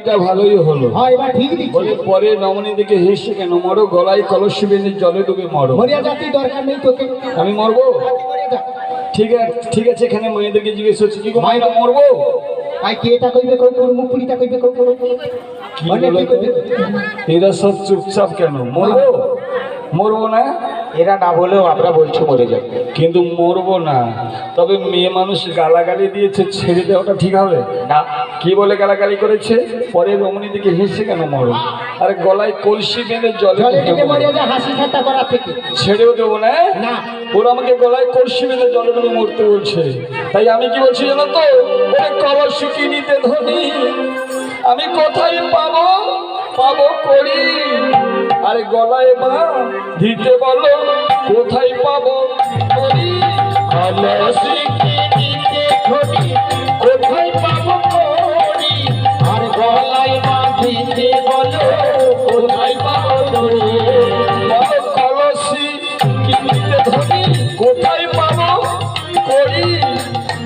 এটা ভালোই হলো। হ্যাঁ এবার ঠিক দিচ্ছি। বলে পরে রমণী দিকে হেসে কেন মরো, গলায় কলসি বেঁধে জলে ডুবে মরো। মরিয়া জাতি দরকার নেই তোকে, আমি মরবো? ঠিক আছে এখানে মেয়েদেরকে জিজ্ঞেস হচ্ছে কি গো মায়েরা মরবো? আই কে এটা কইবে কই তোর মুখ পুরিটা কইবে কই কি বলে এরা সব চুপচাপ কেন? মরবো? মরবো না? এরা না বলেও আমরা বলছি মরে যাবে, কিন্তু মরবো না। তবে মেয়ে মানুষ গালাগালি দিয়েছে, ছেড়ে দেওয়াটা ঠিক হবে না। কি বলে গালাগালি করেছে? পরে রমণী দিকে হেসে কেন মরো, আরে গলায় কলসি বেঁধে জলে ডুবে মরে যা, হাসি ঠাট্টা করা থেকে ছেড়েও দেবো না। না, ওরা আমাকে গলায় কলসি বেঁধে জলে ডুবে মরতে বলছে, তাই আমি কি বলছি জানো তো? কলসি কিনিতে ধনী আমি কোথায় পাবো, পাবো করি, আরে গলায় মা দিতে বলো কোথায় পাবো করি, কলসি কিনিতে ধনী কোথায় পাবো করি, আর গলায় মা দিতে বলো কোথায় পাবো করি, কলসি কিনিতে ধনী কোথায় পাবো করি,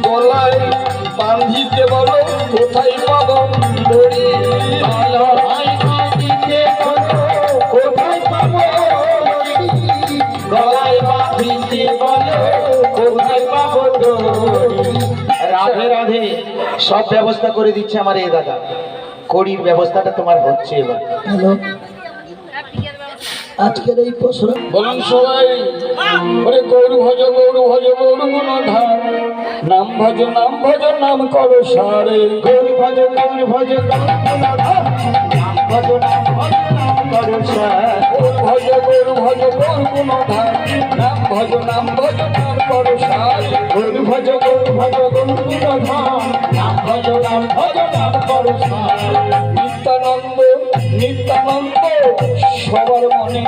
গলায় বাঁধিতে বলো কোথায় পাবো দড়ি, গলায় বাঁধিতে বলো কোথায় পাবো দড়ি, গলায় বাঁধিতে বলো কোথায় পাবো দড়ি। রাধে রাধে, সব ব্যবস্থা করে দিচ্ছে আমার এই দাদা, কড়ির ব্যবস্থাটা তোমার হচ্ছে এবার। হ্যালো, আজকের এই প্রশ্ন বলুন সবাই, ওরে গৌর ভজ গৌর ভজ গৌর গুণধার, নাম ভজ নাম ভজ নাম করো সারে, গৌর ভজ গৌর ভজ গৌর গুণধার, নাম ভজ নাম ভজ নাম করো সারে, গৌর ভজ গৌর ভজ গৌর গুণধার, নাম ভজ নাম ভজ নাম করো সারে, গৌর ভজ গৌর ভজ গৌর গুণধার, নাম ভজ নাম ভজ নাম করো সারে। নিত্যানন্দ নিত্যানন্দ সবার মনে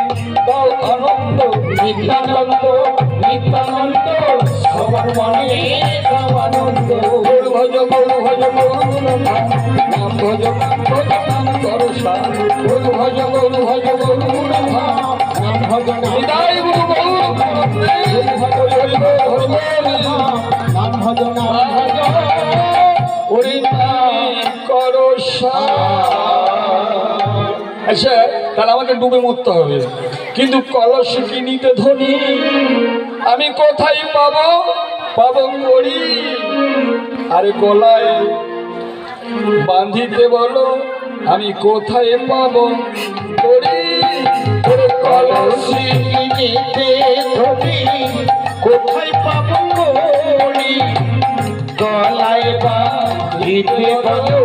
দাও আনন্দ, নিত্যানন্দ নিত্যানন্দ সবার মনে দাও আনন্দ, গৌর ভজ গৌর ভজ গৌর গুণধার, নাম ভজ নাম ভজ নাম করো সারে, গৌর ভজ গৌর ভজ গৌর গুণধার, নাম ভজ নাম হৃদয় গুরু গৌর নাম ভজ নাম ভজ ওরে করো সারে। আচ্ছা তাহলে আমাকে ডুবে মরতে হবে, কিন্তু কলসি কিনিতে ধনী আমি কোথায় পাবো, পাবো করি, আরে গলায় বাঁধিতে বলো আমি কোথায় পাবো করি, ওরে কলসি কিনিতে ধনী কোথায় পাবো করি, গলায় বাঁধিতে বলো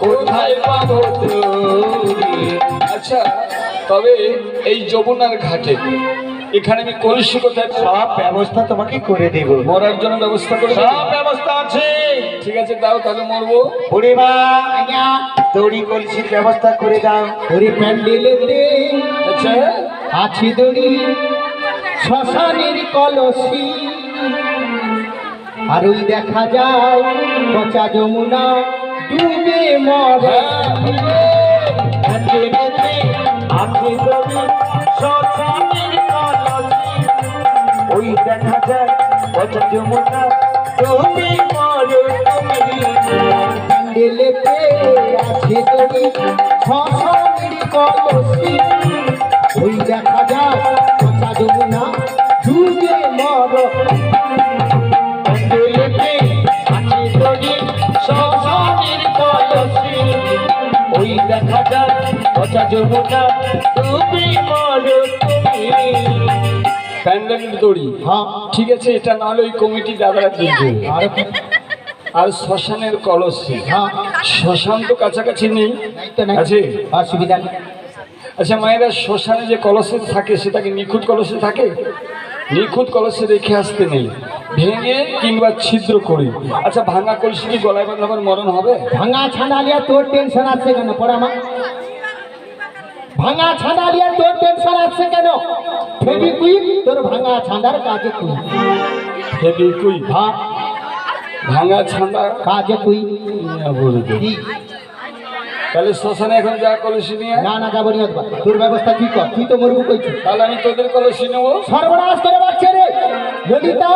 কোথায় পাবো করি। আচ্ছা তবে এই যমুনার ঘাটে এখানে আমি কলসি কোথায়? সব ব্যবস্থা তোমাকে করে দেব, মরার জন্য ব্যবস্থা করে দেবে? সব ব্যবস্থা আছে। ঠিক আছে দাও, তাহলে মরবো। বুড়িমা দড়ি কলসির ব্যবস্থা করে দাও। ওরে প্যান্ডেলেতে আচ্ছা আছে দড়ি, শ্মশানের কলসি, আর ওই দেখা যায় পচা যমুনা ডুবে মরে। প্যান্ডেলেতে আছে দড়ি, শ্মশানের কলসি, ওই দেখা যায় পচা যমুনা ডুবে মরে। প্যান্ডেলেতে আছে দড়ি, শ্মশানের কলসি, ওই দেখা যায় পচা যমুনা ডুবে মরে। প্যান্ডেলেতে আছে দড়ি, শ্মশানের কলসি, ওই দেখা যায় পচা যমুনা ডুবে মরে। প্যান্ডেল দড়ি, হ্যাঁ ঠিক আছে, এটা নাহলে ওই কমিটি দাদারা দিয়েছে। আর শ্মশানের কলসি, হ্যাঁ শ্মশান তো কাছাকাছি নেই, আছে অসুবিধা নেই। আচ্ছা মায়েরা শ্মশানে যে কলসে থাকে সেটাকে নিখুঁত কলসে থাকে? নিখুঁত কলসে রেখে আসতে নেই, ভেঙে কিংবা ছিদ্র করি। আচ্ছা ভাঙা কলসি কি গলায় বাঁধাবার মরণ হবে? ভাঙা ছানালিয়া তোর টেনশন আছে কেন পড়ামা? ভাঙা ছানালিয়া তোর টেনশন আছে কেন? ফেবিকুইক তোর ভাঙা ছাঁদার কাজে কুই। ফেবিকুই হ্যাঁ ভাঙা ছাঁদা কাজে কুই। কি? তাহলে শ্মশানে এখন যা কলসি নিয়ে? না না যাবো নিয়ে আসবা, তোর ব্যবস্থা তুই কর, তুই তো মরবো কইছিস। তাহলে আমি তোদের কলসি নেবো। সর্বনাশ করে বাচ্চা রে ললিতা,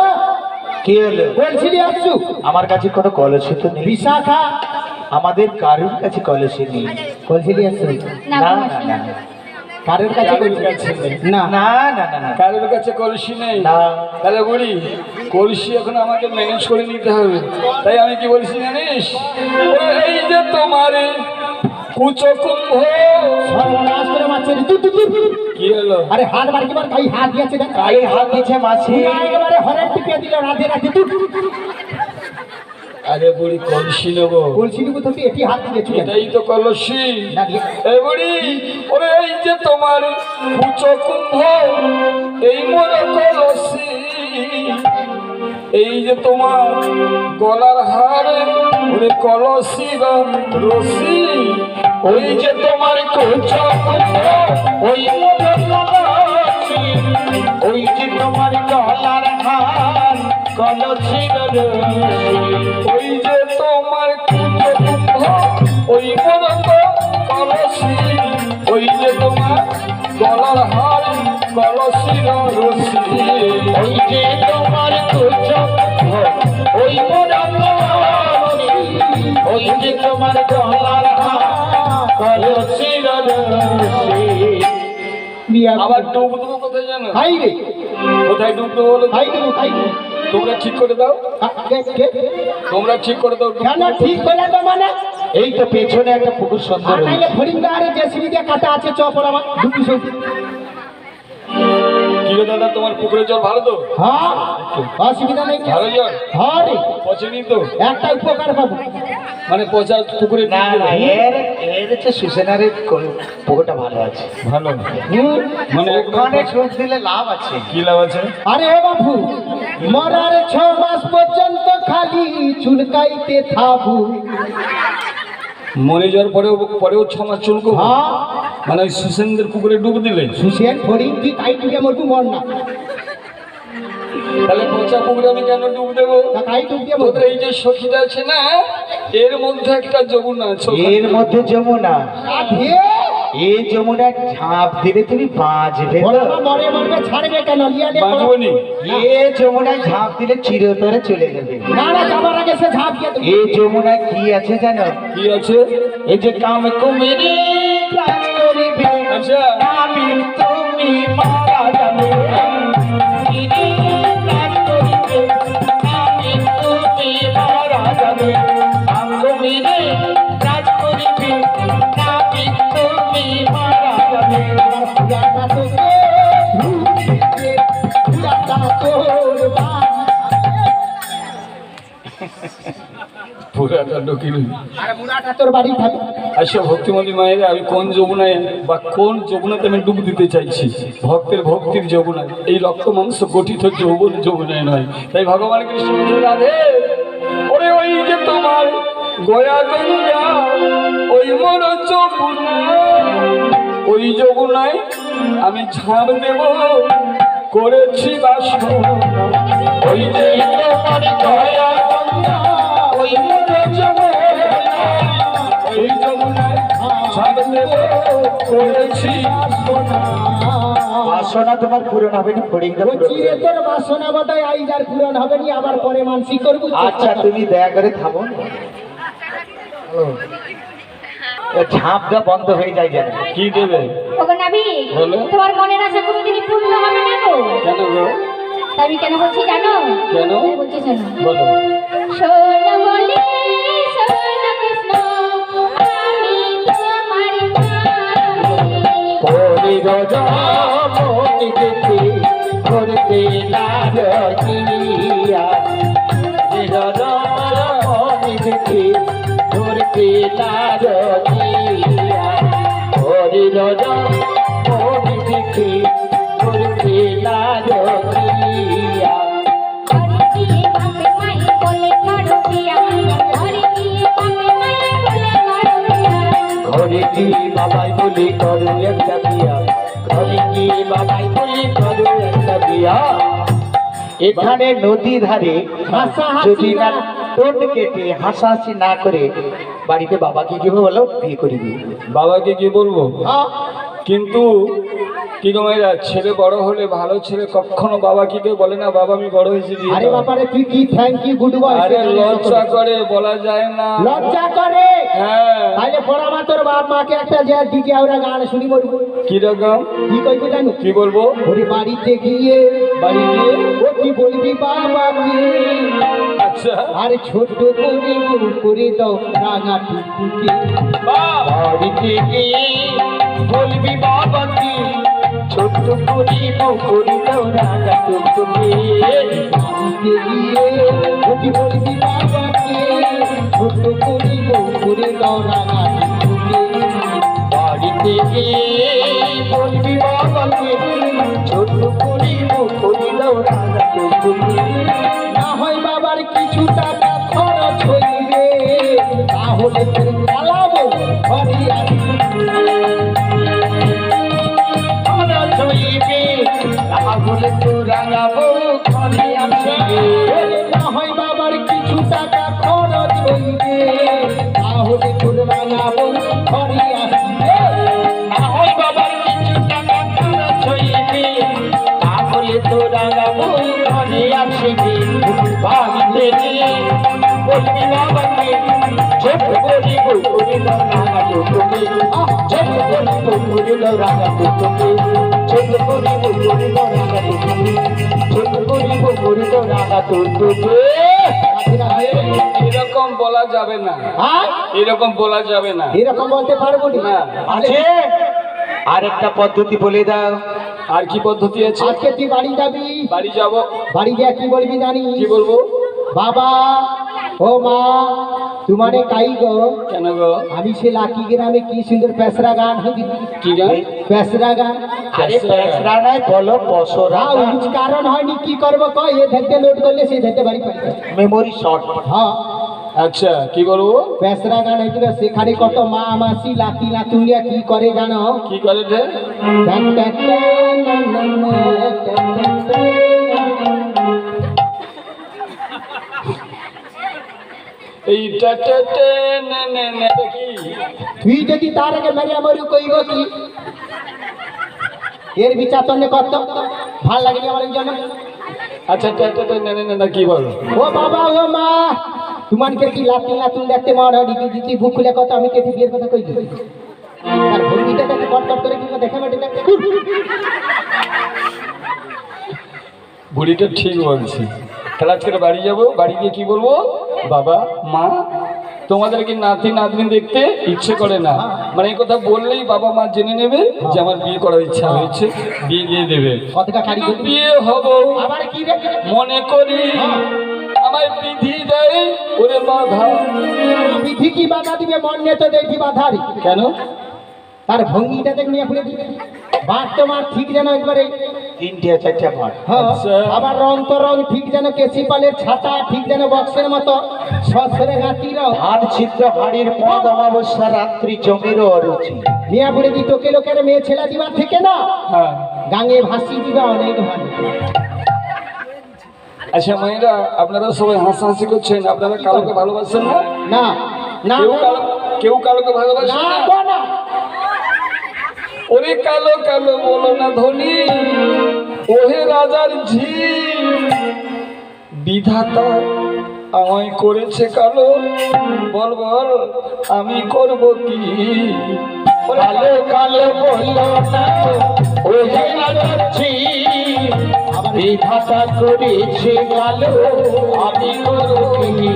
কি হলো? বলছিলি আসছু আমার কাছে কোনো কলসি তো নেই। বিশাখা, আমাদের কারুর কাছে কলসি নেই। কলসি নিয়ে আসছে না না না কারোর কাছে কারোর কলসি কাছে নেই। না না না না না কারোর কাছে কলসি নেই না। তাহলে বুড়ি কলসি এখন আমাকে ম্যানেজ করে নিতে হবে। তাই আমি কি বলছি জানিস, ওরে এই যে তোমার কুচো কুম্ভ, সর্বনাশ করে মারছে রে। কি হলো? আরে হাত মার কিবার কাই হাত দিয়েছে দেখ কাই হাত দিয়েছে মাছি। একেবারে হরেন টিপে দিল রাধে রাধে আরে বুড়ি কলসি নেবো, কলসি নিবো তো তুই এটি হাত দিয়েছি এটাই তো কলসি। এই বুড়ি, ওরে এই যে তোমার কুচো কুম্ভ, এই মোর কলসি, এই যে তোমার গলার হার, ওরে কলসি রসি, ওই যে তোমার কুচো কুম্ভ, ওই মোর কলসি, ওই যে তোমার গলার হার কলসি ওই যে তোমার কুচো কুম্ভ, ওই মোর কলসি, ওই যে তোমার গলার হার কলসি রসি, ওই যে তোমার কুচো ওই মোরা কলসি, ওই যে তোমার গলার হার কলসি বিয়া আবার ডুব দেবো কোথায় জানো? খাই রে কোথায় ডুব দেবো বলো তো? খাই দেবো খাই দেবো তোমরা ঠিক করে দাও, তোমরা ঠিক করে দাও। কেন ঠিক করে তো মানে এই তো পেছনে একটা পুকুর সুন্দর আর নাইলে হয়েছে। ফরিন্দা আরে জেসিবি দিয়ে কাটা আছে চপর আমার দুটি সবজি কি রে দাদা, তোমার পুকুরের জল ভালো তো? হ্যাঁ অসুবিধা নেই ভালো জল হ্যাঁ রে পচেনি তো? একটা উপকার পাবো মানে পচা পুকুরে না না এর এর হচ্ছে সুসেনারের পুকুরটা ভালো আছে। ভালো হুম। মানে ওখানে সুখ দিলে লাভ আছে। কি লাভ আছে? আরে ও বাবু মরার 6 মাস পর্যন্ত খালি চুলকাইতে থাকু মরে যাওয়ার পরেও 6 মাস চুলকো? হ্যাঁ মানে ওই সুসেনদের পুকুরে ডুব দিলে? সুসেন ফরিং তুই তাই টুকে মরবু মর না তাহলে পচা পুকুরে আমি কেন ডুব দেবো? তা তাই টুকে তোদের মরবু এই যে সখীটা আছে না, এর মধ্যে একটা যমুনা আছে। এর মধ্যে যমুনা, রাধে এই যমুনা ঝাঁপ দিলে তুমি বাঁচবে তো। বলবা মরে মরবে ছাড়বে কেন লিয়া দে বাঁচবনি? এ যমুনায় ঝাঁপ দিলে চিরতরে চলে যাবে। না না যাবার আগে সে ঝাঁপ দিয়ে দেবে। এই যমুনায় কি আছে জানো? কি আছে? এই যে কাম কুমিরে প্রাণ করিবে, আচ্ছা আমি তুমি মারা যাবে। কুমিরে প্রাণ করিবে, আমি তুমি মারা যাবে। কাম কুমিরে প্রাণ করিবে, আমি তুমি মারা যাবে। পুরাটা তোকে ভুলিতে, পুরাটা তোর বাড়ি। পুরাটা ঢুকিল। আর পুরাটা তোর বাড়ি থাকে আচ্ছা ভক্তিমতী মায়ের, আমি কোন যমুনায় বা কোন যমুনাতে আমি ডুব দিতে চাইছি? ভক্তের ভক্তির যমুনায়, এই রক্ত মাংস গঠিত যৌবন যমুনায় নয়। তাই ভগবান কৃষ্ণ বলছে, রাধে ওরে ওই যে তোমার গয়া গঙ্গা, ওই মোর যমুনা, ওই যমুনায় আমি ঝাঁপ দেব করেছি বাসনা। ওই যে তোমার গয়া গঙ্গা, ওই মোর যমুনা, ওই যমুনায় ঝাঁপ দেব করেছি বাসনা। বাসনা তোমার পূরণ হবে না, ফড়িং দা পূরণ চিরে করবে। তোর বাসনা বোধহয় আইজার পূরণ হবে নি, আবার পরে মানসিক করবো। আচ্ছা তুমি দয়া করে থামো, ঝাঁপটা বন্ধ হয়ে যায় যেন। কি দেবে? ওগো নাবি, বলো। তোমার মনের আশা কোনোদিনই পূর্ণ হবে না গো। কেন গো? তা আমি কেন বলছি জানো? কেন? আমি বলছি শোনো। বলো। শোনো বলে, শোনো কৃষ্ণ, আমি তোমার মানি। পরিরজমনি দেখে করতে লাগিয়া, পরিরজমনি দেখে করতে লাগিয়া, পরিরজমনি দেখে করতে লাগিয়া। ঘরে গিয়ে বাপে মাই বলে মারো প্রিয়া, ঘরে গিয়ে বাপে মাই বলে মারো প্রিয়া। ঘরে গিয়ে বাবাই বলে করো একটা বিয়া, ঘরে গিয়ে বাবাই বলে করো একটা বিয়া। এখানে নদী ধারে হাসাহাসি যদি না না। টোট কেটে হাসাহাসি না করে বাড়িতে বাবাকে কি বলো বিয়ে করে দিই। বাবাকে কি বলবো? হ্যাঁ, কিন্তু কি গো মায়েরা, ছেলে বড় হলে ভালো ছেলে কখনো বাবা কি কেউ বলে না বাবা আমি বড় হয়েছি বিয়ে আরে দাও। বাবারে তুই কি থ্যাংক ইউ গুড বয় আরে লজ্জা করে বলা যায় না। লজ্জা করে হ্যাঁ তাইলে পড়া মা তোর বাপ মাকে একটা যে দিকে আমরা গান শুনি বলবো কি রকম কি কইবো জানো কি বলবো? ওরে বাড়িতে গিয়ে বাড়ি গিয়ে ও কি বলবি বাবাকে আচ্ছা আর ছোট করে বউ করে দাও রাঙা টুকটুকে বাহ, বাড়িতে গিয়ে বলবি বাবাকে ছোট্ট করি বকরি দাও রাঙা টুকটুকে। বাড়িতে গিয়ে ও কি বলবি বাবাকে ছোট করে বউ করে দাও রাঙা টুকটুকে বাড়িতে গিয়ে বলবি বাবাকে ছোট্ট করি বকরি দাও রাঙা টুকটুকে। না হয় বাবার কিছু টাকা খরচ হইবে তাহলে তোর চালাবো ঘরে আসি আমরা চইবে রাহুল তো রাঙাবো ঘরে আসিবে। না হয় বাবার কিছু টাকা খরচ হইবে তাহলে তোর বানাবো ঘরে আসিবে না হয় বাবার কিছু টাকা খরচ হইবে তাহলে তো রাঙাবো ঘরে আসিবে। বাড়িতে গিয়ে বলবি বাবাকে ছোট করি বকরি দাও রাঙা টুকটুকে। ছোট করি বকরি দাও রাঙা টুকটুকে। ছোট করি বকরি দাও রাঙা টুকটুকে। ছোট করি বকরি দাও রাঙা টুকটুকে। এরকম বলা যাবে না, হ্যাঁ এরকম বলা যাবে না। এরকম বলতে পারবো না না। আছে আর একটা পদ্ধতি বলে দাও। আর কি পদ্ধতি আছে? আজকে তুই বাড়ি যাবি বাড়ি যাব, বাড়ি গিয়ে কি বলবি জানিস কি বলবো? বাবা ও মা তোমারে কাই গো কেন গো? আমি সে লাকি গ্রামে কি সুন্দর পেশরা গান হই কি গান? পেশরা গান আরে পেছরা নাই বলো পসরা। কারণ হয়নি কি করবো কয় এ ধরতে লোড করলে সেই ধরতে বাড়ি পাই মেমোরি শর্ট। হ্যাঁ আচ্ছা কি বলবো? পেশরা গান হয়েছিল সেখানে কত মা মাসি লাতি লাতুলিয়া কি করে জানো কি করে রে? এই টা টা টা নে নে নে কি? তুই যদি তার আগে মেরিয়া মরু কইব কি এর বিচার তন্নে কত ভাল লাগেনি আমার জন্য আচ্ছা টা টা টা নে নে নে কি বল? ও বাবা ও মা তোমাকে কি লাতি লাতুন দেখতে মারা ডিকি দিতি বুক খুলে কথা আমি কেটে বিয়ের কথা কই দিই আর ভঙ্গিটা দেখে কট কট করে কি দেখে মেটে দেখতে বুড়িটা ঠিক বলছি। তাহলে আজকে বাড়ি যাব, বাড়ি গিয়ে কি বলবো? বাবা মা তোমাদের কি নাতি নাতনি দেখতে ইচ্ছে করে না, মানে এই কথা বললেই বাবা মা জেনে নেবে যে আমার বিয়ে করার ইচ্ছা হয়েছে, বিয়ে দিয়ে দেবে। কতটা কারি কিন্তু বিয়ে হব আবার কি রে মনে করি আমায় বিধি দেয় ওরে বাধা। বিধি কি বাধা দিবে মন নিয়ে তো দেখি বাধারি কেন? তার ভঙ্গিটা দেখ নিয়ে ফুলে দিবে বাদ তোমার ঠিক যেন একবারে তিনটে চারটে ভাট। হ্যাঁ, আচ্ছা। আবার রং তো রং ঠিক যেন কেসি পালের ছাতা ঠিক যেন বক্সের মতো সসরে গাতিরাও ধান ছিদ্র হাড়ির পদ অমাবস্যা রাত্রি জমিরও অরুচি। মিয়া বুড়ে দি তোকে লোকের মেয়ে ছেলে দিবার থেকে না হ্যাঁ গাঙে ভাসি দিবা অনেক ভালো আচ্ছা মায়েরা, আপনারা সবাই হাসাহাসি করছেন, আপনারা কালোকে ভালোবাসেন না? না না কেউ কালো, কেউ কালোকে ভালোবাসেন না না? গো না ওরে কালো কালো বলো না ধনী, ওহে রাজার ঝি, বিধাতা আমায় করেছে কালো, বল বল আমি করব কি? কালো কালো বললো না ওহে রাজাচ্ছি, বিধাতা করেছে কালো আমি করব কি?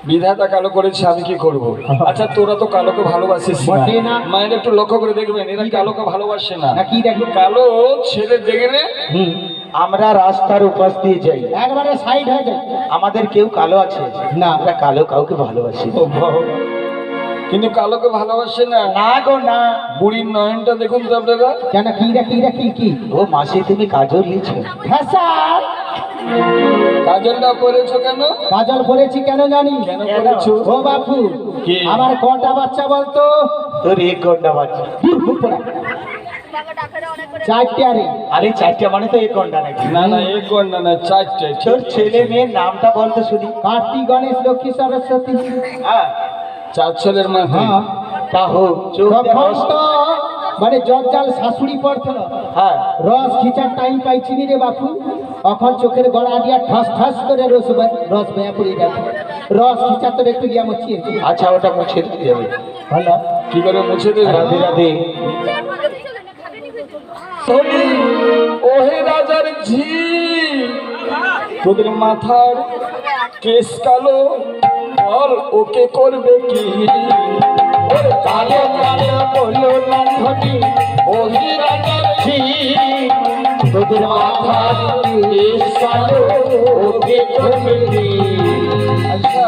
বিধাতা কালো করেছে আমি কি করব? আচ্ছা তোরা তো কালোকে ভালোবাসিস বটে না। না, মায়ের একটু লক্ষ্য করে দেখবেন এরা কালোকে ভালোবাসে না। না কি দেখো কালো ছেলে দেখলে আমরা রাস্তার উপাস দিয়ে যাই, একবারে সাইড হয়ে যায় আমাদের কেউ কালো আছে না। আমরা কালো কাউকে ভালোবাসি ও ভগবান, কিন্তু কালোকে ভালোবাসে না। না গো না। বুড়ির নয়নটা দেখুন তো আপনারা, কেন কি রে কি রে কি কি ও মাসি তুমি কাজল লিয়েছো? ফ্যাশন কাজলটা পরেছো কেন? কাজল পরেছি কেন জানি কেন পরেছো? ও বাপু কি? আমার কটা বাচ্চা বলতো তোর এক ঘন্টা বাচ্চা। দূর মুখ পড়া চারটে আরে আরে চারটে মানে তো এক ঘন্টা নাকি? না না এক ঘন্টা না চারটে। তোর ছেলে মেয়ের নামটা বলতে শুনি। কার্তিক গণেশ লক্ষ্মী সরস্বতী হ্যাঁ চার ছেলের মাথায়। হ্যাঁ তা হোক চোখ তখন তো মানে জঞ্জাল শাশুড়ি পড়ছিল হ্যাঁ রস খিচার টাইম পাইছি রে বাপু এখন চোখের গড়া দিয়া ঠাস ঠাস করে রস বেয়া পড়ে যাচ্ছে রস খিচার তোর একটু গিয়া মচিয়ে আচ্ছা ওটা মুছে দিয়ে যাবে ভালো কি করে মুছে দেবে? রাধে রাধে ধনী ওহে রাজার ঝি, তোদের মাথার কেস কালো, বল ওকে করবে কি? ওরে কালো কালো বলো না ধনী ওহে রাজার ঝি, তোদের মাথার কেস কালো, ওকে করবে কি? আচ্ছা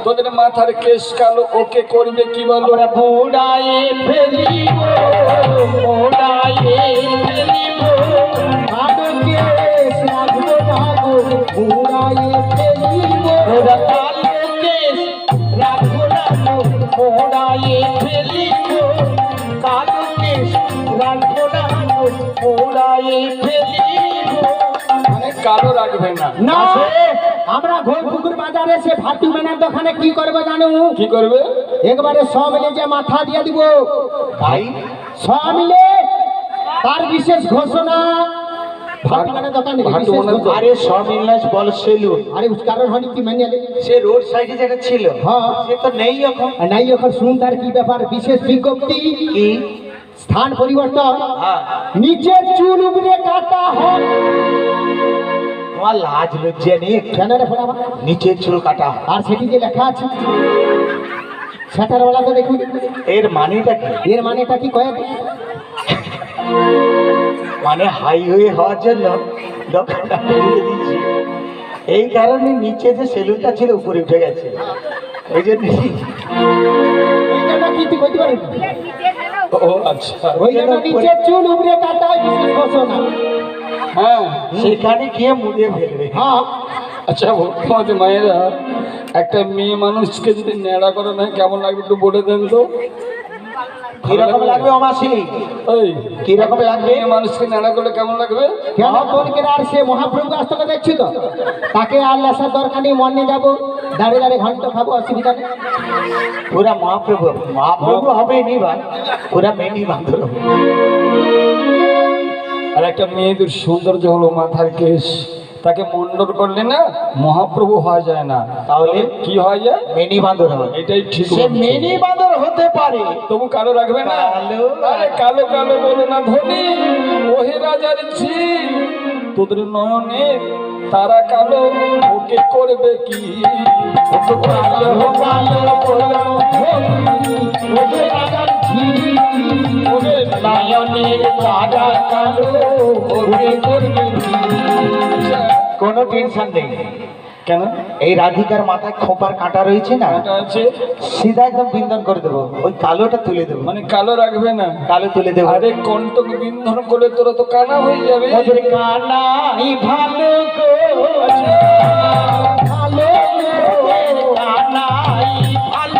তোদের মাথার কেস কালো, ওকে করবে কি বলো? আমরা বুড়ায়ে ফেলিব বুড়ায়ে ফেলিব আগে কেস রাখবো ভাগো বুড়ায়ে ফেলিব ওরা কালো কেস রাখবো না বুড়ায়ে ফেলিব কালো কেস রাখবো না বুড়ায়ে ফেলিব মানে কালো রাখবে না। না আমরা ঘোরপুকুর বাজারে সে ভাটু মেনার দোকানে কি করবো জানো কি করবে? একবারে সব মিলে যে মাথা দিয়ে দিব ভাই সব মিলে তার বিশেষ ঘোষণা ভাটু মেনার দোকানে ভাটু বিশেষ মেনার ঘোষণা। আরে সব ইংলিশ বল সেলুন আরে উস কারণ হনি কি মানে সে রোড সাইডে যেটা ছিল হ্যাঁ সে তো নেই এখন নাই এখন শুন তার কি ব্যাপার বিশেষ বিজ্ঞপ্তি কি স্থান পরিবর্তন হ্যাঁ নিচের চুল উপরে কাটা হয় তোমার লাজ লজ্জা নেই কেন রে ফোড়াবা নিচের চুল কাটা আর সেটি যে লেখা আছে সেটার বেলা তো দেখুন এর মানেটা কি এর মানেটা কি কয়ে মানে হাইওয়ে হওয়ার জন্য দোকানটা খুলে দিয়েছি এই কারণে নিচে যে সেলুনটা ছিল উপরে উঠে গেছে এই জন্য এইটা কি তুই কইতে পারবি ও আচ্ছা ওই জন্য নিচের চুল উপরে কাটা হয় বিশেষ ঘোষণা হ্যাঁ সেখানে গিয়ে মুড়িয়ে ফেলবে হ্যাঁ আচ্ছা তোমাদের মায়েরা একটা মেয়ে মানুষকে যদি নেড়া করে না কেমন লাগবে একটু বলে দেন তো। কিরকম লাগবে অমাসি ওই কিরকম লাগবে মেয়ে মানুষকে নেড়া করলে কেমন লাগবে? কেন তোরকে আর সে মহাপ্রভু আসতে দেখছি তো তাকে আর লেসার দরকার নেই মনে যাবো দাঁড়িয়ে দাঁড়িয়ে ঘন্টা খাবো অসুবিধা নেই পুরা মহাপ্রভু মহাপ্রভু হবে নি ভাই পুরা মেনি বান্ধব আর একটা মেয়েদের সৌন্দর্য হলো মাথার কেশ, তাকে মন্ডল করলে না মহাপ্রভু হওয়া যায় না, তাহলে কি হওয়া যায়? মেনি বান্ধব হবে এটাই ঠিক সে বলছো। মেনি বান্ধব হতে পারে তবু কালো রাখবে না? কালো। আরে কালো কালো বলো না ধনী ওহে রাজার ঝি, তোদের নয়নে তারা কালো, ওকে করবে কি? ওকে কালো কালো বলো না ধনী, ওহে রাজার ঝি, ওহে নয়নের তারা কালো, ওকে করবে কি? আচ্ছা, কোনো টেনশন নেই কেন এই রাধিকার মাথায় খোপার কাঁটা রয়েছে না এটা আছে? সিধা একদম বিন্ধন করে দেবো ওই কালোটা তুলে দেবো মানে কালো রাখবে না? কালো তুলে দেবো আরে কণ্ঠক বিন্ধন করলে তোরা তো কানা হয়ে যাবে। ওদের কানাই ভালো গো ভালো ওদের কানাই ভালো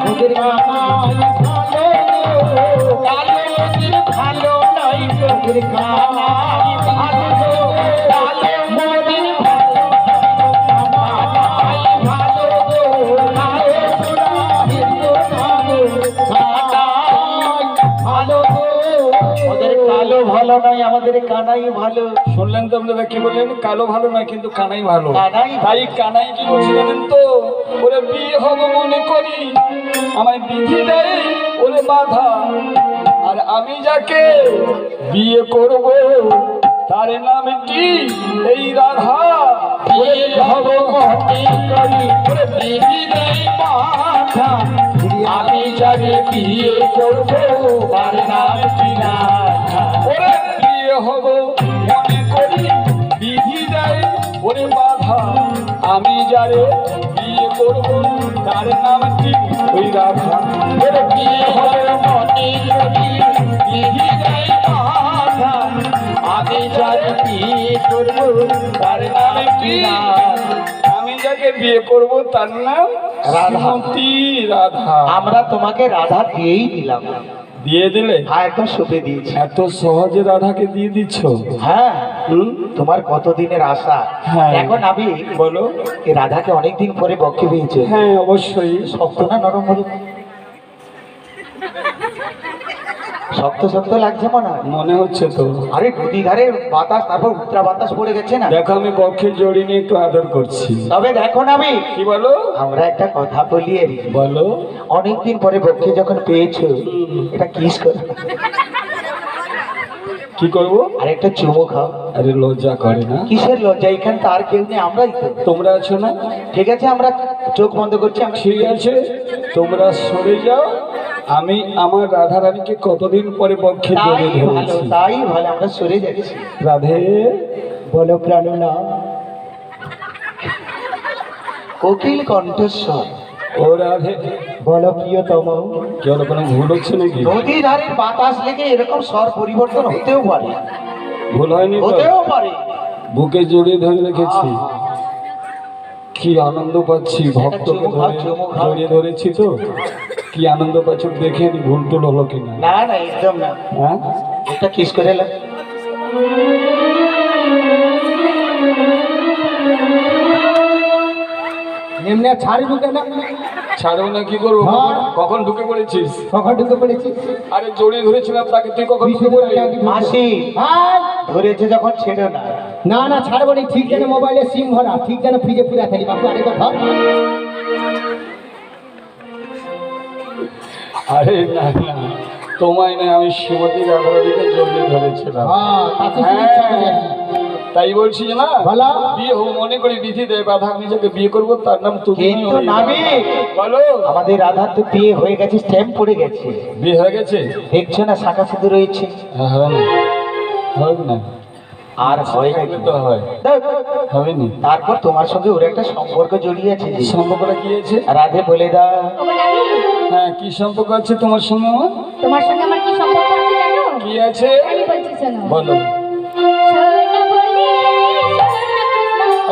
ওদের কানাই ভালো কালো ওদের ভালো নয় গো ওদের কানাই ভালো গো কালো মোদের ভালো কানাই ভালো গো কালো ভালো গো ওদের কালো ভালো নয় আমাদের কানাই ভালো শুনলেন তো আপনারা কি বললেন? কালো ভালো না কিন্তু কানাই ভালো। কানাই ভালো। তাই কানাই কি বলছে জানেন তো? ওরে বিয়ে হবো মনে করি, আমায় বিধি দেয় ওরে বাধা, আর আমি যাকে বিয়ে করব তার নাম কি? এই রাধা। বিয়ে হবো মনে করি ওরে বিধি দেয় বাধা আমি যাকে বিয়ে করবো তার নাম কি রাধা ওরে বিয়ে হবো মনে করি, বিধি দেয় ওরে বাধা, আমি যারে বিয়ে করব তার নাম কি? ওই রাধা। ওরে বিয়ে হবো মনে করি বিধি দেয় বাধা আমি যাকে বিয়ে করবো তার নাম কি রাধা আমি যাকে বিয়ে করব তার নাম রাধা। শ্রীমতী রাধা। আমরা তোমাকে রাধা দিয়েই দিলাম দিয়ে দিলে? হ্যাঁ একদম শুভে দিয়েছি এত সহজে রাধাকে দিয়ে দিচ্ছ? হ্যাঁ হুম? তোমার কতদিনের আশা হ্যাঁ। এখন আমি বলো। এই রাধাকে অনেকদিন পরে বক্ষে পেয়েছে হ্যাঁ অবশ্যই। শক্ত না নরম বলো শক্ত শক্ত লাগছে মনে হয়। মনে হচ্ছে তো। আরে নদী ধারে বাতাস, তারপর উত্তরা বাতাস পড়ে গেছে না। দেখো আমি বক্ষের জড়ি নিয়ে একটু আদর করছি। তবে দেখো না আমি, কি বলো? আমরা একটা কথা বলি আর কি। বলো। অনেকদিন পরে বক্ষে যখন পেয়েছো, এটা কিস করো, কি করবো? আর একটা চুমু খাও। আরে লজ্জা করে না? কিসের লজ্জা, এখানে তো আর কেউ নেই, আমরাই তো। তোমরা আছো না? ঠিক আছে, আমরা চোখ বন্ধ করছি। ঠিক আছে, তোমরা সরে যাও। আমি আমার রাধা রানীকে কতদিন পরে বক্ষে তাই জড়িয়ে ভালো, ধরেছি। তাই ভালো, আমরা সরে যাচ্ছি। রাধে, বলো প্রাণনা, কোকিল কণ্ঠস্বর। ও রাধে, বলো প্রিয়তম। কি হলো, কোনো ভুল হচ্ছে নাকি? নদী ধারের বাতাস লেগে এরকম স্বর পরিবর্তন হতেও পারে, ভুল হয়নি তো? হতেও পারে। বুকে জড়িয়ে ধরে রেখেছি, কি আনন্দ পাচ্ছি। ভক্তকে ধরে জড়িয়ে ধরেছি তো, কি আনন্দ পাচ্ছ দেখে নি, ভুল টুল হলো কিনা। না না, একদম না। হ্যাঁ, এটা কিস করে এলাম। এমনি ছাড়ি ঢুকে না, ছাড়বো না, কি করবো? হ্যাঁ। কখন ঢুকে পড়েছিস? কখন ঢুকে পড়েছি? আরে জড়িয়ে ধরেছিলাম তাকে, তুই কখন ঢুকে পড়লি? মাসি ধরেছে যখন ছেড়ো না। না না, ছাড়বো না। ঠিক যেন মোবাইলে সিম ভরা, ঠিক যেন ফ্রিজে পুরা থাকি। বাপু আরে কথা। আরে না না, তোমায় না, আমি শ্রীমতী রাধারানীকে জড়িয়ে ধরেছিলাম। হ্যাঁ, তাই বলছি না, বিয়ে হোক মনে করি বিধি দেয় বাধা, আমি যাকে বিয়ে করবো তার নাম তুমি। কিন্তু নাবি, বলো। আমাদের রাধার তো বিয়ে হয়ে গেছে, স্ট্যাম্প পড়ে গেছে। বিয়ে হয়ে গেছে? দেখছো না, শাখা সিঁদু রয়েছে। হ্যাঁ, হবে না, হবে না, আর হয় না তো হয়, হবে না। তারপর তোমার সঙ্গে ওর একটা সম্পর্ক জড়িয়ে আছে। সম্পর্কটা কি আছে? রাধে বলে দাও। ও নাবি, হ্যাঁ, কি সম্পর্ক আছে তোমার সঙ্গে আমার? তোমার সঙ্গে আমার কি সম্পর্ক আছে জানো? কি আছে? আমি বলছি শোনো। বলো। শোনো বলি,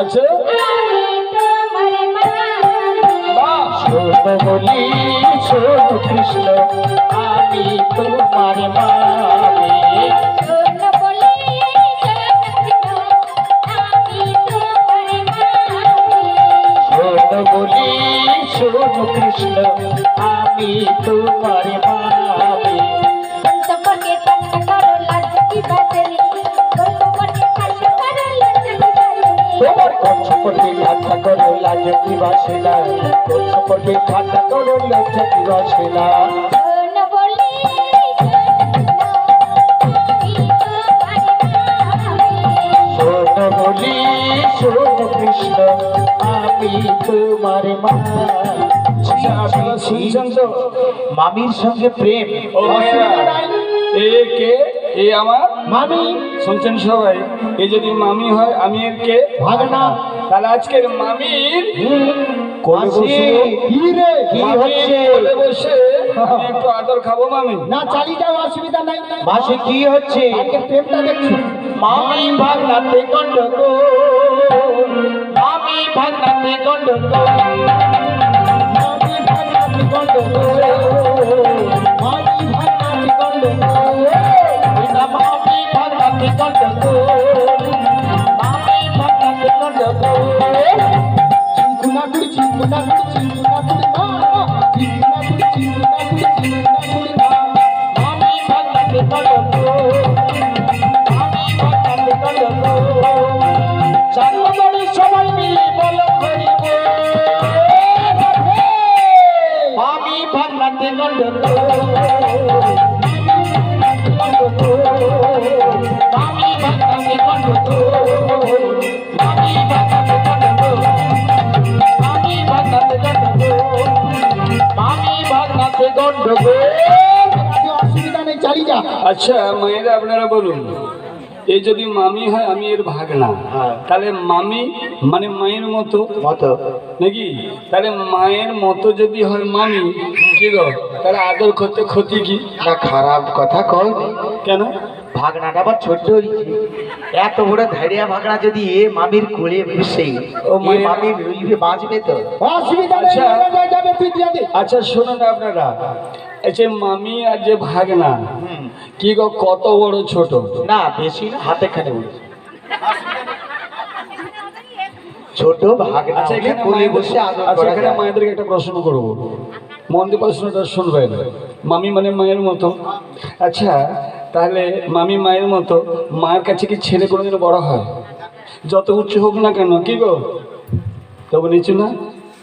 আচ্ছা, আমি তোমার মা। বাহ, শোনো বলি, শোনো কৃষ্ণ, আমি তোমার মামি। শোনো বলি, শোনো বলি, শোনো কৃষ্ণ, আমি তোমার মামি। সম্পর্কে ঠাট্টা করো, লাজ কি বাসেনি। সম্পর্কে ঠাট্টা করো, লাজ কি বাসেনি। তোমার কচ্ছপটি ঠাট্টা করো, লাজ কি বাসে না। কচ্ছপটি ঠাট্টা করো, লাজ কি বাসে না। শোনো বলি, শোনো বলি, শোনো কৃষ্ণ, আমি তোমার মা। আচ্ছা, আপনারা শুনছেন তো? মামির সঙ্গে প্রেম। ও ভাইরা, এ কে? এ আমার মামি। শুনছেন সবাই? এ যদি মামি হয়, আমি এর কে? ভাগনা। তাহলে আজকের মামির কোলে মাসি, বসে, কি রে, কি মামির হচ্ছে? কোলে বসে আমি একটু আদর খাবো মামি। না, চালিয়ে যাও, অসুবিধা নাই। মাসি, কি হচ্ছে? প্রেমটা দেখছি। মামি ভাগনাতে গন্ডগোল, মামি ভাগনাতে গন্ডগোল, মামি ভাগনাতে গন্ডগোল, মামি ভাগনাতে গন্ডগোল, মামি ভাগনাতে গন্ডগোল, মামি ভাগনাতে গন্ডগোল। চিঙ্কুনাকুড়ি, চিঙ্কুনাকুড়ি, চিঙ্কুনাকুড়ি, চিঙ্কুনাকুড়ি, চিঙ্কুনাকুড়ি, চিঙ্কুনাকুড়ি, মামি ভাগনাতে গন্ডগোল, মামি ভাগনাতে গন্ডগোল। চাঁদবাড়ি সবাই মিলে বলো হরি বল। মামি ভাগনাতে গন্ডগোল, মামি ভাগনাতে গন্ডগোল, মামি ভাগনাতে গন্ডগোল, মামি ভাগনাতে গন্ডগোল, মামি ভাগনাতে গন্ডগোল। অসুবিধা নেই, চালিয়ে যা। আচ্ছা মায়েরা, আপনারা বলুন, এই যদি মামি হয়, আমি এর ভাগনা, তাহলে মামি মানে মায়ের মতো মতো নাকি? তাহলে মায়ের মতো যদি হয় মামি, কি গো, তাহলে আদর করতে ক্ষতি কি? না, খারাপ কথা কই। কেন? ভাগনাটা আবার ছোট হয়েছে, এত বড় ধাড়িয়া ভাগনা যদি এ মামির কোলে বসে, ও ও মায়ের- মামি রইবে, বাঁচবে তো? অসুবিধা আচ্ছা। যাবে, তুই দিয়ে দে। আচ্ছা শোনেন আপনারা, এই যে মামি আর যে ভাগনা, কি গো, কত বড় ছোট? না, বেশি না, হাতে খানে উঠছে। ছোট ভাগনা আচ্ছা হলে এখানে কোলে মায়েদের- বসে আদর আচ্ছা করা এখানে যায়। মায়েদেরকে একটা প্রশ্ন করবো, মন দিয়ে প্রশ্নটা শুনবেন। মামি মানে মায়ের মতো। আচ্ছা, তাহলে মামি মায়ের মতো, মায়ের কাছে কি ছেলে কোনোদিন বড় হয়? যত উচ্চ হোক না কেন, কি গো, তবু নিচু না?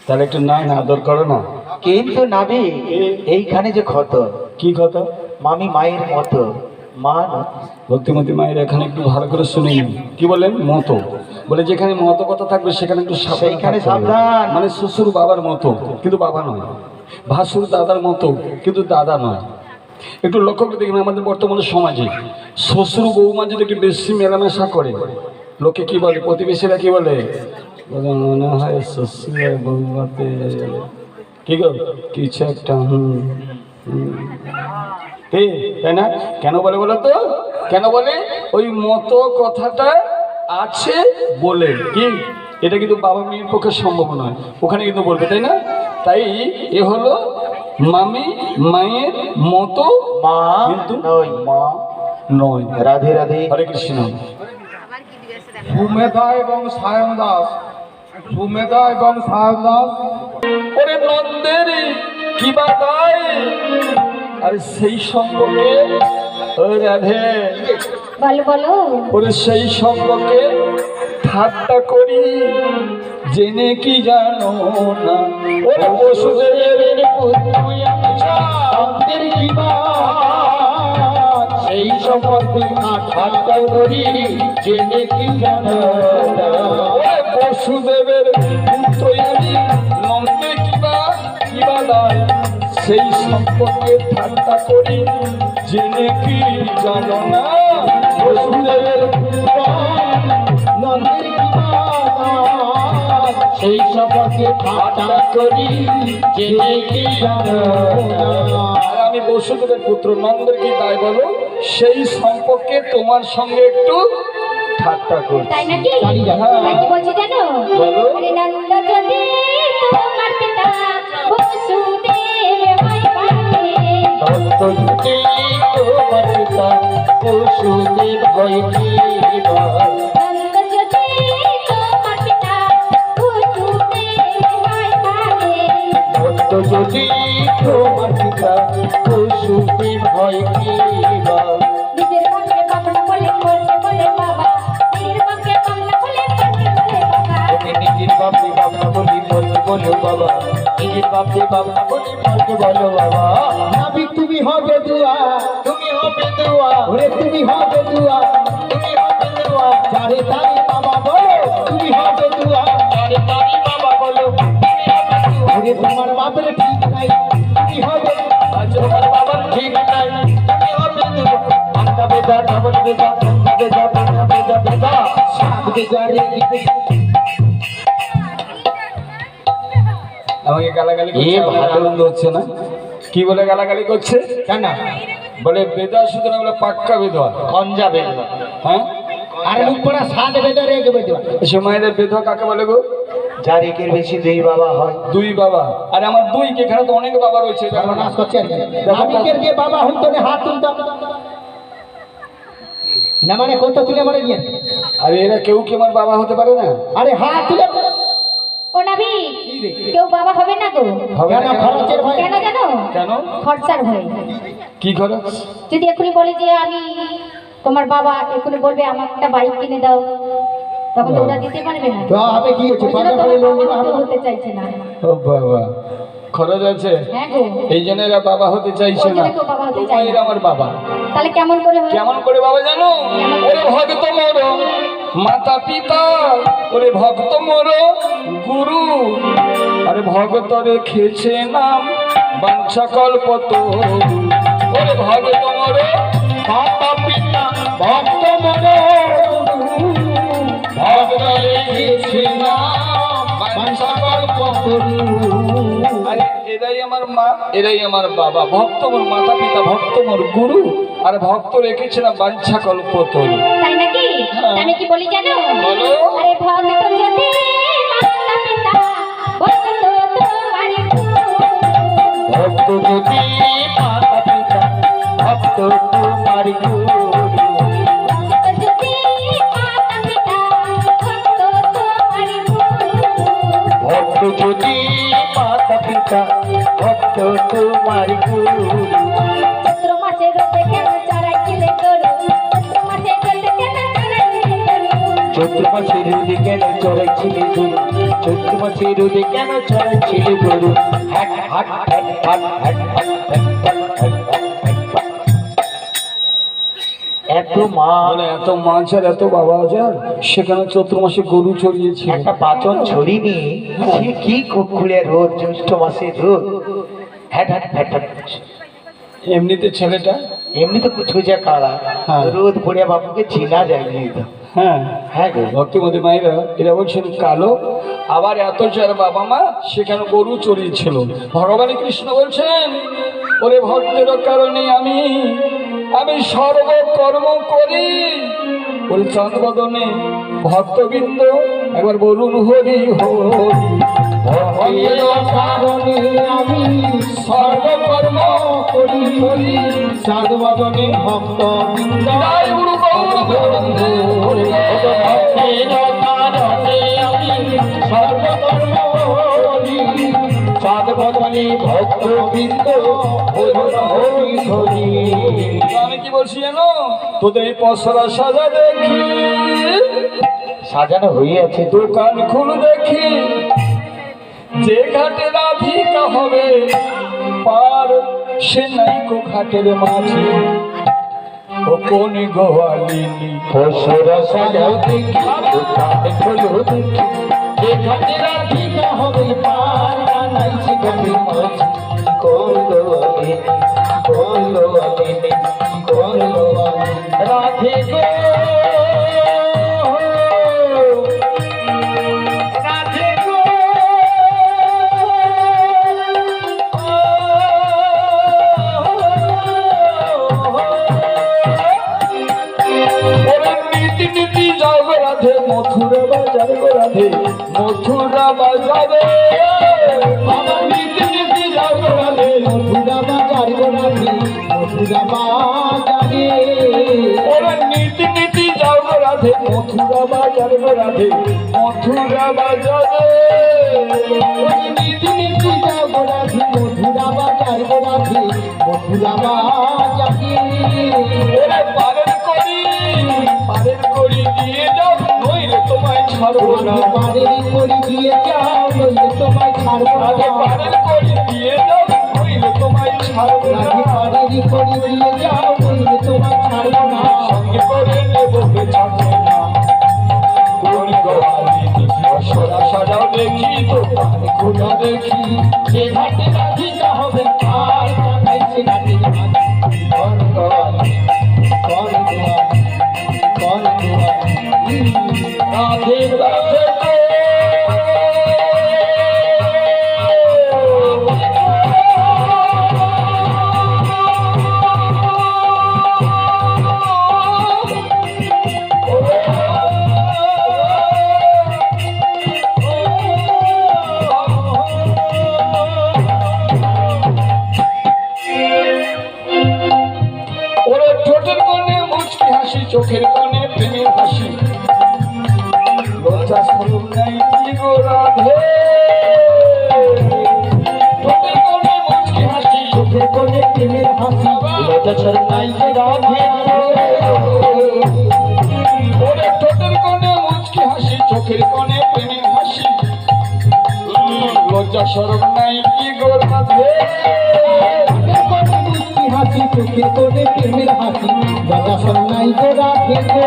তাহলে একটু না না আদর করো না। কিন্তু নাবি এইখানে যে ক্ষত, কি কথা? মামি মায়ের মতো, মা না। ভক্তিমতী মায়ের এখানে একটু ভালো করে শুনে নিন। কি বলেন? মতো বলে, যেখানে মতো কথা থাকবে সেখানে একটু সেইখানে থাকতে হবে। সাবধান। মানে শ্বশুর বাবার মতো কিন্তু বাবা নয়, ভাসুর দাদার মতো কিন্তু দাদা নয়। একটু লক্ষ্য করে দেখবেন আমাদের বর্তমানে সমাজে শ্বশুর বৌমা যদি একটু বেশি মেলামেশা করে, লোকে কি বলে, প্রতিবেশীরা কি বলে, বলে মনে হয় শ্বশুর আর বৌমাতে কি গো কিছু একটা ঠিক, তাই না? কেন বলে বলো তো? কেন বলে? ওই মতো কথাটা আছে বলে। কি এটা কিন্তু বাবা মেয়ের পক্ষে সম্ভব নয়, ওখানে কিন্তু বলবে, তাই না? তাই এ হলো মামি মায়ের মতো, মা কিন্তু নয়। মা নয়। রাধে রাধে। হরে কৃষ্ণ। সুমেধা এবং সায়ন দাস, সুমেধা এবং সায়ন দাস। ওরে নন্দের কি বা তাই, আরে সেই সম্পর্কে ও রাধে, বলো বলো। ওরে সেই সম্পর্কে ঠাট্টা করি জেনে কি জানো না, ওরে বসুদেবের পুত্র আমাদের কি বা, সেই সম্পর্কে ঠাট্টা করি জেনে কি জানো না, ওরে বসুদেবের পুত্র আমি নন্দের কি বা দায়, সেই সম্পর্কে ঠাট্টা করি জেনে কি জানো না, বসুদেবের পুত্র নন্দের কি বা দায়, সেই সম্পর্কে ঠাট্টা করি জেনে কি জানো না। আর আমি বসুদেবের পুত্র নন্দের কি দায় বলো, সেই সম্পর্কে তোমার সঙ্গে একটু ঠাট্টা করছি। তাই নাকি? হ্যাঁ। তাই কি বলছি জানো? বলো। আরে নন্দ যদি তোমার পিতা বসুদেব হয় পারে, নন্দ যদি তোমার পিতা বসুদেব হয় কি বা, নন্দ যদি তোমার পিতা বসুদেব হয় পারে, নন্দ যদি তোমার পিতা বসুদেব হয় কি বা, নিজের বাপকে বাবা বলে বলতে বলে বাবা, নিজের বাপকে বাবা বলে বলতে বলে বাবা, নিজের বাপকে বাবা বলি বলতে বলো বাবা, নিজের বাপকে বাবা বলি বলতে বলো বাবা। নাবিক তুমি হবে দুয়া, তুমি হবে দোয়া, ওরে তুমি হবে দুয়া, তুমি হবে দোয়া, চারে তারে বাবা বলো তুমি হবে দুয়া, আরে তারি বাবা বলো তুমি হবে দোয়া। ওরে তোমার বাপের ঠিক নাই তুমি হবে, আজ তোমার বাবার ঠিক নাই তুমি হবে দোয়া। আন্তা বেদা ডাবল বেদা আন্তা বেদা বেদা বেদা বেদা। সাত বেজারে আমাকে গালাগালি করছে, আমার আনন্দ হচ্ছে না। কি বলে গালাগালি করছে? কেন? বলে বেদা শুধু না, বলে পাক্কা বেদা। কঞ্জা বেদ। হ্যাঁ, আর মুখ পড়া সাত বেজারে এক বেজা, সে মায়েদের বেদা কাকে বলে গো? যার একের বেশি দুই বাবা হয়। দুই বাবা। আর আমার দুই, এখানে তো অনেক বাবা রয়েছে। সর্বনাশ করছে আর কি। নাবিকের যে বাবা হইতো না হাত তুলতাম না, মানে কত তুলে মরে গিয়ে, আরে এরা কেউ কি আমার বাবা হতে পারে না? আরে হাত তুলে ও নাবি কেউ বাবা হবে না গো। হবে না কেন? কেন? খরচের ভয়। কেন জানো? কেন? খরচার ভয়। কি খরচ? যদি এখনই বলি যে আমি তোমার বাবা, এখনই বলবে আমার একটা বাইক কিনে দাও, তখন তো ওরা দিতে পারবে না। তো হবে কি হচ্ছে, ওই জন্য বাজার তোমার করে লোন বাবা নিতে হবে। হতে চাইছে না। ও বাবা, খরচ আছে, হ্যাঁ গো। এই জন্য এরা বাবা হতে চাইছে ওই না। জন্য কেউ বাবা হতে তো চায় না। এরা আমার বাবা। তাহলে কেমন করে হয়? কেমন করে বাবা জানো? ওরে ভক্ত মোর মাতা পিতা, ওরে ভক্ত মোর গুরু, আরে ভগত রেখেছে নাম বাঞ্ছা কল্পতরু, ওরে ভগত মোর মাতা পিতা, ভক্ত মোর গুরু, ভগত রেখেছে নাম বাঞ্ছা কল্পতরু। আরে এরাই আমার মা, এরাই আমার বাবা। ভক্ত মোর মাতা পিতা, ভক্ত মোর গুরু, আর ভক্ত রেখেছে না বাঞ্ছা কল্পতরু। তাই নাকি? আমি কি বলি জানো? বলো। আরে ভক্ত যদি মাতা পিতা ভক্ত তোমার ভক্ত যদি মাতা পিতা, ভক্ত তোমার গুরু, ভক্ত যদি মাতা পিতা ভক্ত তোমার ভক্ত যদি মাতা মাতা পিতা ভক্ত তোমার গুরু। চৈত্র মাসে রোদে কেন চড়াইছিলে গরু? চৈত্র মাসে রোদে কেন চড়াইছিলে গরু? চৈত্র মাসে রোদে কেন চড়াইছিলে গরু? চৈত্র মাসে রোদে কেন চড়াইছিলে গরু? হ্যাট হাট হ্যাট হাট হ্যাট হাট হ্যাট হাট হ্যাট হাট হ্যাট হাট। এত মা মানে এত মাছ আর এত বাবা আজার সেখানে চৈত্র মাসে গরু চড়িয়েছিল। একটা পাচন ছড়িনি, সে কি কুকুরে রোদ, জ্যৈষ্ঠ মাসে রোদ। হ্যাট হাট হ্যাট হাট। এমনিতে ছেলেটা এমনি তো কুছু যা কারা হ্যাঁ। রোদ পড়ে বাবুকে চেনা যায়নি তো। হ্যাঁ হ্যাঁ গো। ভক্তিমতী মায়েরা এরা বলছেন কালো, আবার এত যার বাবা মা সেখানে গরু চড়িয়েছিল। ভগবান কৃষ্ণ বলছেন, ওরে ভক্তের কারণে আমি সর্বকর্ম করি। ওরে চন্দ্রবদনে ভক্তবৃন্দ একবার বলুন হরি হরি। ভক্তের কারণে আমি সর্বকর্ম করি হরি। চাঁদবদনে ভক্ত জয় গুরু গৌরবন্দ। ভক্তের কারণে আমি সর্বকর্ম করি। চাঁদ বদনে ভক্ত বৃন্দ বলুন হরি হরি। আমি কি বলছি জানো, তোদের পসরা সাজা দেখি, সাজানো হয়ে আছে তো। দোকান খুল দেখি, যে ঘাটে রাধিকা হবে পার সে নাই কো ঘাটের মাঝে ও কোন গোয়ালিনী। পশুরা সাজা দেখি, দোকান খোলো দেখি, যে ঘাটে রাধিকা হবে পার নাই সে ঘাটের মাঝে। করলো আলিনী, করলো আলিনী, করলো আলিনী। রাধে গো রাধে গো। ওরে নীতি নীতি যাও গো রাধে, মথুরা বাজার গো রাধে, মথুরা বাজারে। আমার নীতি নীতি যাও গো রাধে, মথুরা বাজার গোলাপি মথুরা বাজারে ওরে নীতি নীতি যাও গো রাধে, মথুরা বাজার গো রাধে, মথুরা বাজারে। নীতি নীতি যাও গোলাপি মথুরা বাজার গোলাপি মথুরা বাজারে ওরে পারের করি দিয়ে যাও, নইলে তোমায় ছাড়বো না। পারের করি দিয়ে যাও নইলে তোমায় ছাড়বো আগে না। পারের করি দিয়ে যাও, নইলে তোমায় ছাড়বো না। পারের করি দিয়ে যাও নইলে তোমায় ছাড়বো না। সঙ্গে করে নেবো বেচাতে না। কোন গোয়ালিনী পসরা সাজাও দেখি, দোকান খোলা দেখি, যে ঘাটে রাধিকা হবে আর কানাই সে ঘাটের মাঝে। কোন গোয়ালি, কোন গোয়ালি, কোন গোয়ালি। রাধে রাধে ওরে ঠোঁটের কোণে মুচকি হাসি, চোখের কোণে প্রেমের হাসি, লজ্জা শরম নাই কি গো রাধে। ঠোঁটের কোণে মুচকি হাসি, চোখের কোণে প্রেমের হাসি, লজ্জা শরম নাই কি রাধে। ওরে ঠোঁটের কোণে মুচকি হাসি, চোখের কোণে প্রেমের হাসি, লজ্জা শরম নাই কি গো রাধে। মিষ্টি হাসি চোখে করে প্রেমের হাসি দাদা সন্ন্যাই গো রাধে গো।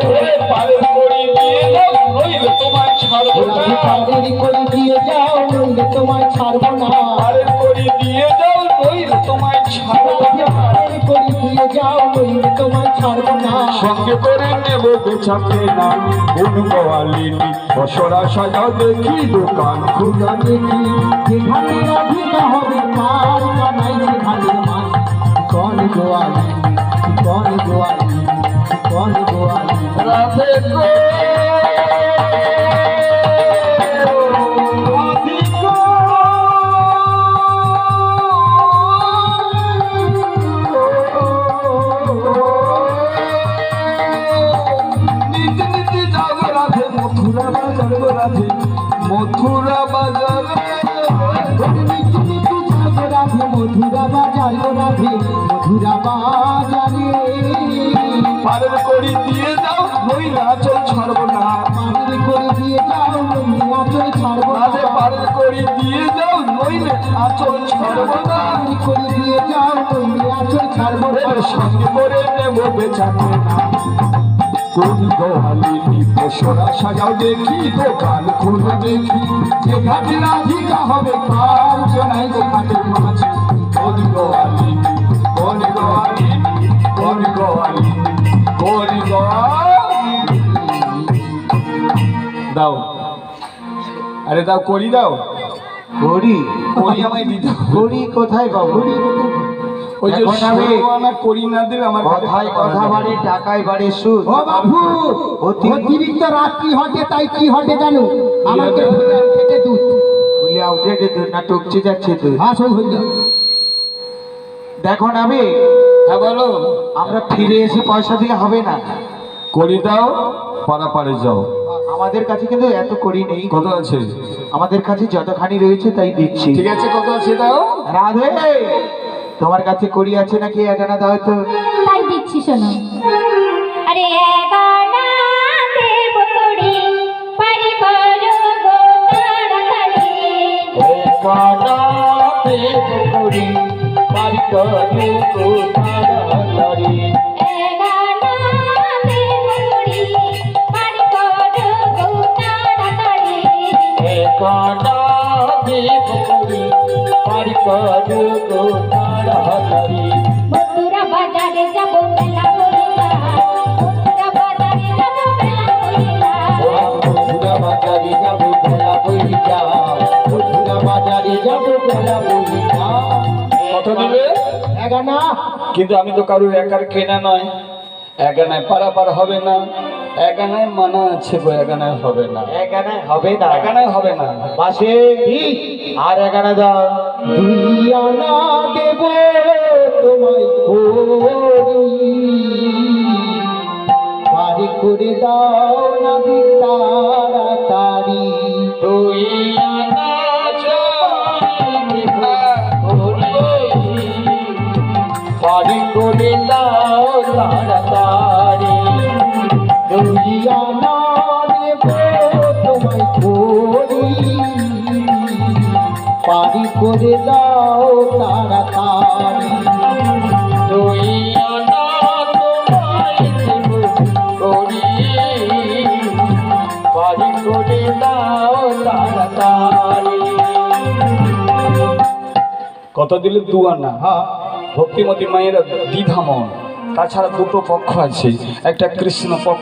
ওরে পারের করি দিয়ে যাও, নইলে তোমায় ছাড়বো না। রাধে পারের করে দিয়ে যাও নইলে তোমায় ছাড়বো না। পারের করি দিয়ে যাও, নইলে তোমায় ছাড়বো রাধে না। পারের করে দিয়ে যাও নইলে তোমায় ছাড়বো না। সঙ্গে করে নেব বেচাতে না। কোন গোয়ালিনী পসরা সাজাও দেখি, দোকান খোলা দেখি, যে ঘাটে রাধিকা হবে পার কানাই সে ঘাটের মাঝে। কোন গোয়ালি, কোন গোয়ালি, কোন গোয়ালি। রাধে গো রাধে গো। নীতি নীতি যাও গো রাধে, মথুরা বাজার গো রাধে, মথুরা বাজারে। দিয়ে যাও নইলে আচল ছাড়বো না চুরি করে দিয়ে যাও নইলে আচল ছাড়বো না সঙ্গে করে নেব বেচাতে না কোন গোয়ালিনী পোষরা সাজাও দেখি দোকান খুলে দেখি যে ঘাটে রাধিকা হবে কার জনাই গো ঘাটের মাঝে কোন গোয়ালিনী কোন গোয়ালিনী কোন গোয়ালিনী কোন গোয়ালিনী দাও আরে দাও করি দাও গড়ি করি আমায় দিতে হবে। গড়ি কোথায় পাবো ওই যে এখন আমি- ষোলোআনা করি না দেবে আমার কাছে কথায় কথা বাড়ে টাকায় বাড়ে সুদ ও বাবু অতিরিক্ত রাত কি হটে তাই কি হটে জানো আমাকে থেকে দুধ ফুলিয়া উঠে দুধ না টপচে যাচ্ছে দুধ আসল হইল দেখো না আমি হ্যাঁ বলো আমরা ফিরে এসে পয়সা দিলে হবে না করি দাও পাড়াপাড়ে যাও আমাদের কাছে কিন্তু এত করি নেই কত আছে আমাদের কাছে যতখানি রয়েছে তাই দিচ্ছি ঠিক আছে কত আছে দাও রাধে তোমার কাছে করি আছে নাকি একানা দাও তো তাই দিচ্ছি শোনো আরে এগানা দেব করি পারি করো গো তাড়াতাড়ি কানা দেব করি পারি করে তো তাড়াতাড়ি এগানা দেব করি পারি করো গো তাড়াতাড়ি কানা দেব করি পারি করে তো তাড়াতাড়ি মথুরা বাজারে যাব মেলা করিলা মথুরা বাজারে যাব মেলা করিলা মথুরা বাজারে যাবো বেলা বইটা মথুরা বাজারে যাবো বেলা বইটা কত দিবে একানা কিন্তু আমি তো কারোর একার কেনা নয় একানায় পারাপার হবে না একানায় মানা আছে গো একানায় হবে না একানা হবে না একানায় হবে না পাশে আর একানা দাও দুই আনা দেব তোমায় করি পারি করে দাও না তাড়াতাড়ি তুই আনা চাই পারি করে দাও তাড়াতাড়ি দুই আনা দেব তোমায় করি পারি করে দাও তাড়াতাড়ি তুই আনা তোমায় দেব করি পারি করে দাও তাড়াতাড়ি কত দিলে দু আনা ভক্তিমতী মায়ের দ্বিধামন তাছাড়া দুটো পক্ষ আছে একটা কৃষ্ণ পক্ষ